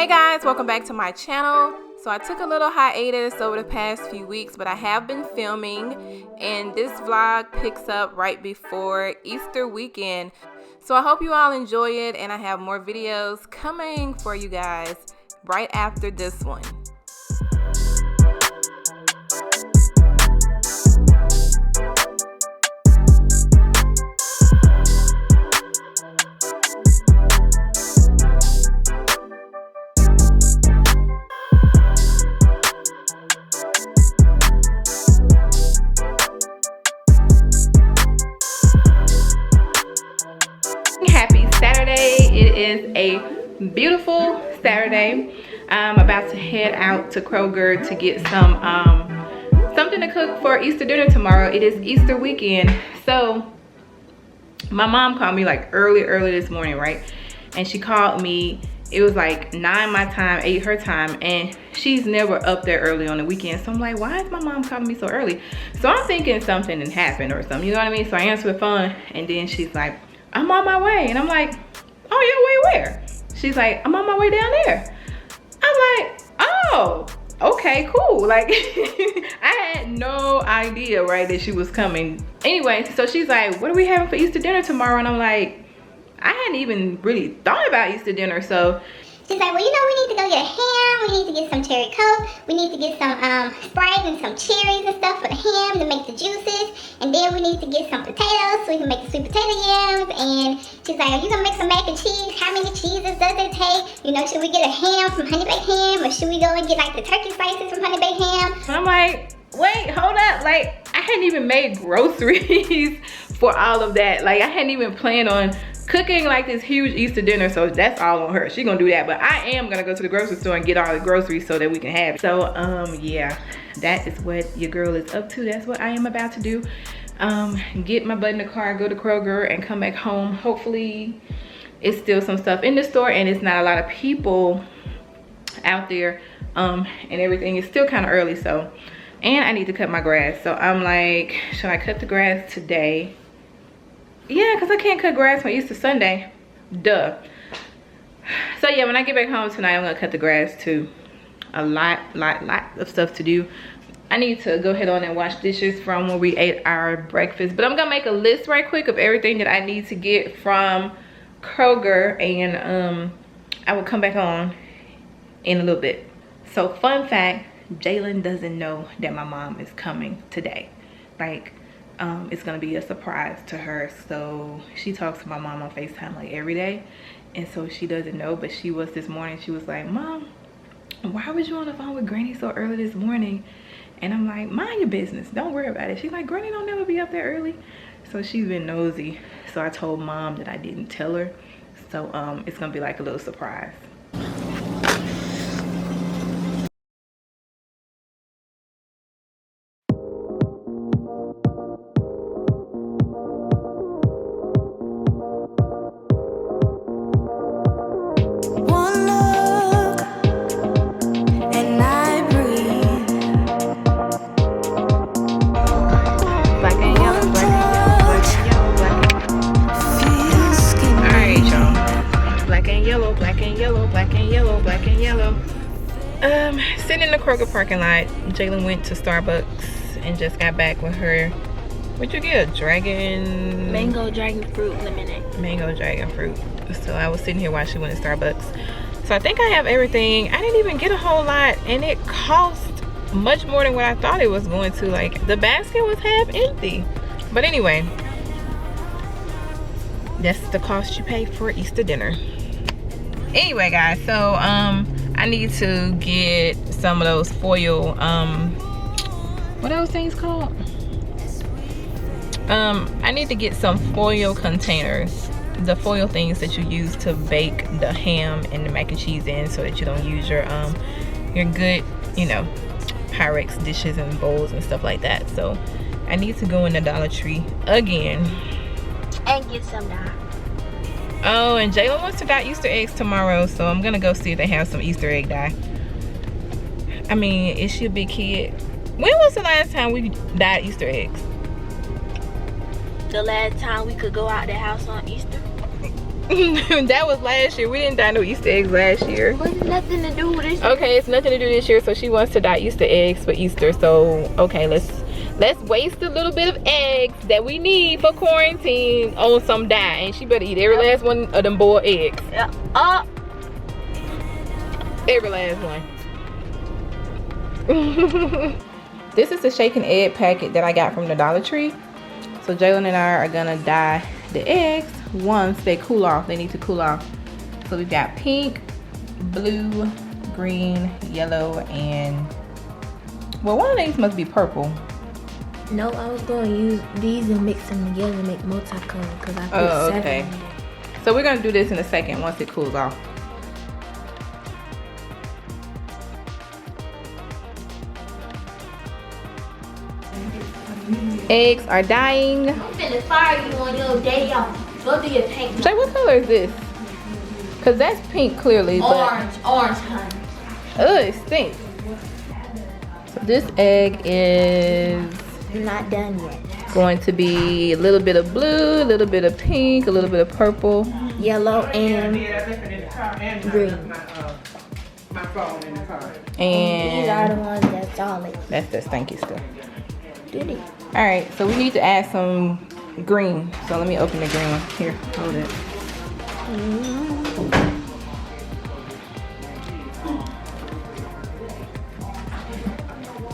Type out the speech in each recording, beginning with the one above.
Hey guys, welcome back to my channel. So I took a little hiatus over the past few weeks, but I have been filming, and this vlog picks up right before Easter weekend. So I hope you all enjoy it, and I have more videos coming for you guys right after this one. Happy Saturday. It is a beautiful Saturday. I'm about to head out to Kroger to get some something to cook for Easter dinner tomorrow. It is Easter weekend. So my mom called me like early this morning, right? And she called me, it was like 9 my time, 8 her time, and she's never up there early on the weekend. So I'm like, why is my mom calling me so early? So I'm thinking something had happened or something, you know what I mean? So I answer the phone, and then she's like, I'm on my way. And I'm like, oh, your way where? She's like, I'm on my way down there. I'm like, oh, okay, cool. Like, I had no idea, right, that she was coming. Anyway, so she's like, what are we having for Easter dinner tomorrow? And I'm like, I hadn't even really thought about Easter dinner. So she's like, well, you know, we need to go get a ham, we need to get some cherry coke, we need to get some Sprite and some cherries and stuff for the ham to make the juices, and then we need to get some potatoes so we can make the sweet potato yams. And she's like, are you gonna make some mac and cheese? How many cheeses does it take? You know, should we get a ham from Honey Baked Ham, or should we go and get like the turkey slices from Honey Baked Ham? And I'm like, wait, hold up. Like, I hadn't even made groceries for all of that. Like, I hadn't even planned on cooking like this huge Easter dinner, so that's all on her. She gonna do that, but I am gonna go to the grocery store and get all the groceries so that we can have it. So yeah, that is what your girl is up to. That's what I am about to do. Get my butt in the car, go to Kroger, and come back home. Hopefully it's still some stuff in the store and it's not a lot of people out there, and everything is still kind of early. So, and I need to cut my grass. So I'm like, should I cut the grass today? Yeah, because I can't cut grass on Easter Sunday. Duh. So yeah, when I get back home tonight, I'm gonna cut the grass too. A lot of stuff to do. I need to go ahead on and wash dishes from when we ate our breakfast. But I'm gonna make a list right quick of everything that I need to get from Kroger, and I will come back on in a little bit. So fun fact, Jalen doesn't know that my mom is coming today. Like, it's gonna be a surprise to her. So she talks to my mom on FaceTime like every day, and so she doesn't know. But she was this morning, she was like, Mom, why was you on the phone with Granny so early this morning? And I'm like, mind your business, don't worry about it. She's like, Granny don't never be up there early. So she's been nosy. So I told Mom that I didn't tell her. So it's gonna be like a little surprise. Sitting in the Kroger parking lot. Jalen went to Starbucks and just got back with her. What'd you get? Mango dragon fruit lemonade. Mango dragon fruit. So I was sitting here while she went to Starbucks. So I think I have everything. I didn't even get a whole lot, and it cost much more than what I thought it was going to. Like, the basket was half empty. But anyway, that's the cost you pay for Easter dinner. Anyway, guys, so I need to get some of those foil, what are those things called? I need to get some foil containers, the foil things that you use to bake the ham and the mac and cheese in, so that you don't use your good, you know, Pyrex dishes and bowls and stuff like that. So I need to go in the Dollar Tree again and get some dye. Oh, and Jayla wants to dye Easter eggs tomorrow, so I'm gonna go see if they have some Easter egg dye. I mean, is she a big kid? When was the last time we dyed Easter eggs? The last time we could go out the house on Easter. That was last year. We didn't dye no Easter eggs last year. But it's nothing to do with this. Okay, it's nothing to do this year, so she wants to dye Easter eggs for Easter. So okay, let's waste a little bit of eggs that we need for quarantine on some dye, and she better eat every last one of them boiled eggs. Every last one. This is the shaken egg packet that I got from the Dollar Tree. So Jalen and I are gonna dye the eggs once they cool off. They need to cool off. So we've got pink, blue, green, yellow, and well, one of these must be purple. No, I was going to use these and mix them together and make multicolor because I put 7 okay. in there. So we're gonna do this in a second once it cools off. Eggs are dyeing. I'm finna fire you on your day off. Go do your paint. Jay, what color is this? Cause that's pink clearly, Orange, honey. but it stinks. So this egg is Not done yet. going to be a little bit of blue, a little bit of pink, a little bit of purple. Yellow and green. These are the And ones that's solid. that's the stinky stuff. Do they? All right, so we need to add some green. So let me open the green one. Here, hold it.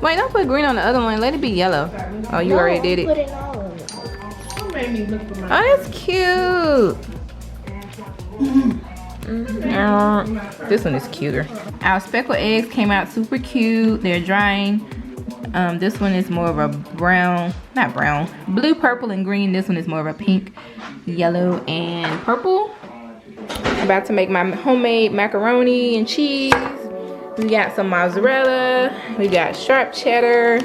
Wait, don't put green on the other one. Let it be yellow. Oh, you already did Put it. it all in. Oh, that's cute. This one is cuter. Our speckled eggs came out super cute. They're drying. This one is more of a brown, not brown, blue, purple, and green. This one is more of a pink, yellow, and purple. About to make my homemade macaroni and cheese. We got some mozzarella. We got sharp cheddar,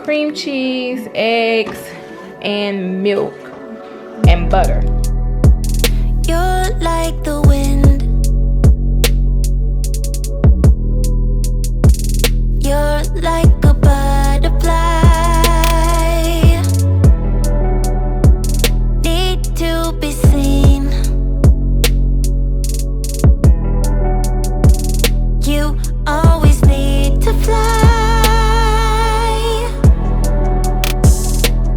cream cheese, eggs, and milk and butter. You're like the wind. You're like a butterfly. Need to be seen. You always need to fly.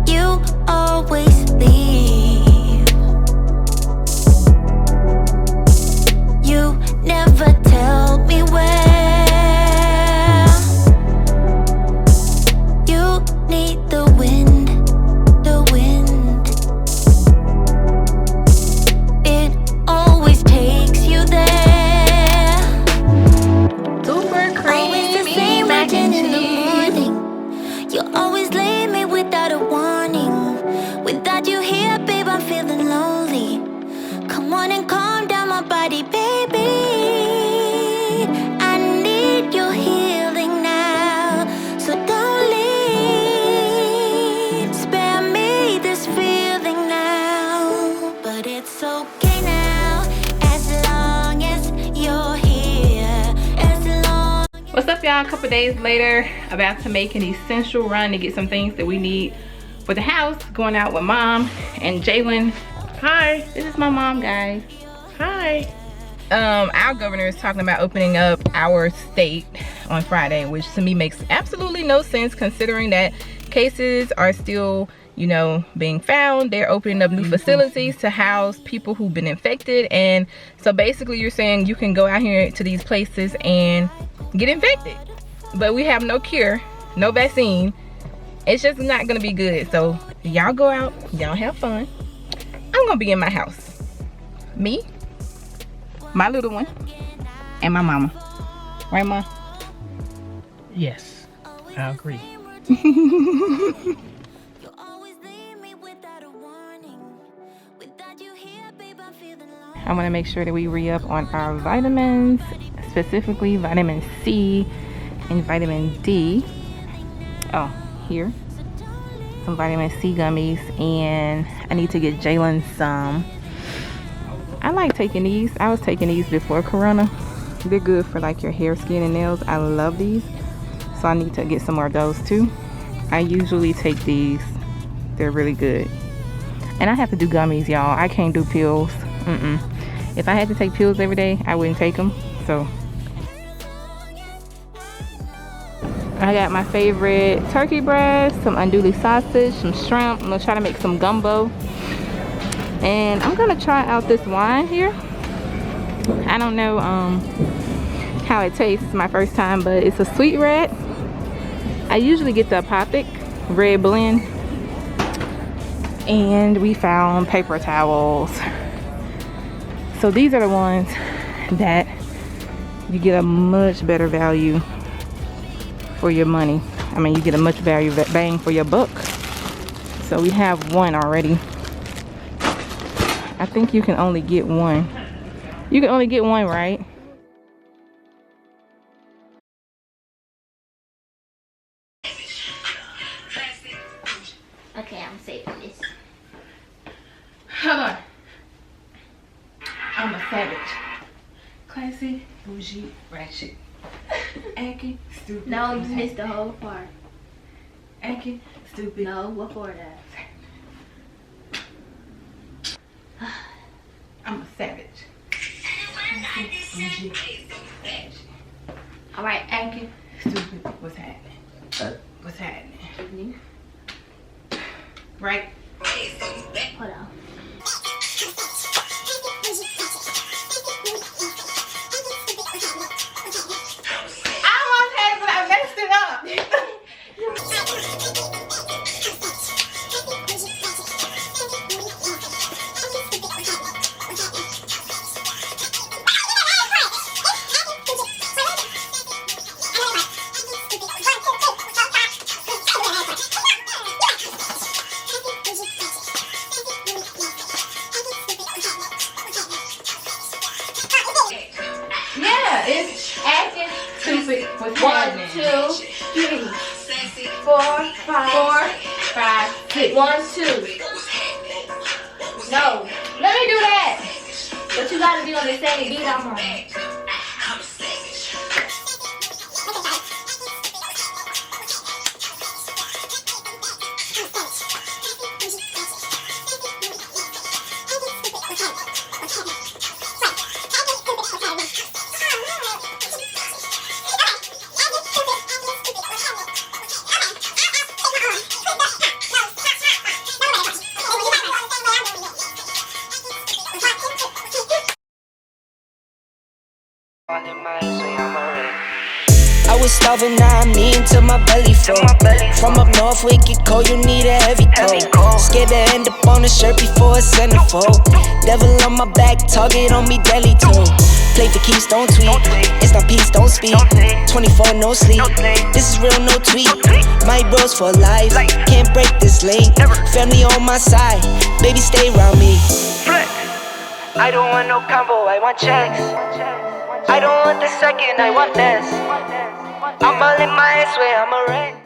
You always leave. You never tell me where. You need the wind, the wind. It always takes you there. Super Always the creamy same mac and in the cheese. morning. You always leave me without a warning. Without you here, babe, I'm feeling lonely. Come on and calm down my body, baby. I need your healing now, so don't leave. Spare me this feeling now, but it's okay now, as long as you're here, as long. What's up, y'all? A couple days later, about to make an essential run to get some things that we need for the house. Going out with mom and Jalen. Hi, this is my mom, guys. Hi. Our governor is talking about opening up our state on Friday, which to me makes absolutely no sense considering that cases are still, you know, being found. They're opening up new facilities to house people who've been infected, and so basically you're saying you can go out here to these places and get infected, but we have no cure, no vaccine. It's just not gonna be good. So y'all go out, y'all have fun. I'm gonna be in my house, me, my little one, and my mama. Right, Mom? Yes, I agree. You always leave me without a warning. Without you here, babe, I'm feeling lonely. I wanna make sure that we re-up on our vitamins, specifically vitamin C and vitamin D. Oh, here. Some vitamin C gummies, and I need to get Jalen some. I like taking these. I was taking these before Corona. They're good for like your hair, skin, and nails. I love these. So I need to get some more of those too. I usually take these. They're really good. And I have to do gummies, y'all. I can't do pills. If I had to take pills every day, I wouldn't take them. So I got my favorite turkey breast, some andouille sausage, some shrimp. I'm gonna try to make some gumbo. And I'm gonna try out this wine here. I don't know how it tastes, my first time, but it's a sweet red. I usually get the Apothic red blend. And we found paper towels. So these are the ones that you get a much better value for your money. I mean, you get a much value bang for your buck. So we have one already. I think you can only get one. You can only get one, right? Okay, I'm saving this. Hold on. I'm a savage. Classy, bougie, ratchet. Acting stupid. No, you missed the whole part. Acting stupid. No, before that. I'm a savage. Bougie, ratchet. Alright, Acting stupid. What's happening? What's happening? Right? hold on. It's acting stupid. What's 1, happening? 2, 3, 4, 5, 6. 1, 2. No, let me do that. But you gotta be on the same beat I'm on. I was starving, now I'm eating till my belly full. From up north, we get cold, you need a heavy coat. Scared to end up on a shirt before a centerfold. Devil on my back, target on me, deadly too. Play for keeps, don't tweet. It's not peace, don't speak. 24, no sleep. This is real, no tweet. My bros for life, can't break this link. Family on my side, baby stay around me. I don't want no combo, I want checks. I don't want the second, I want this. I'ma live my ass way, I'm a wreck.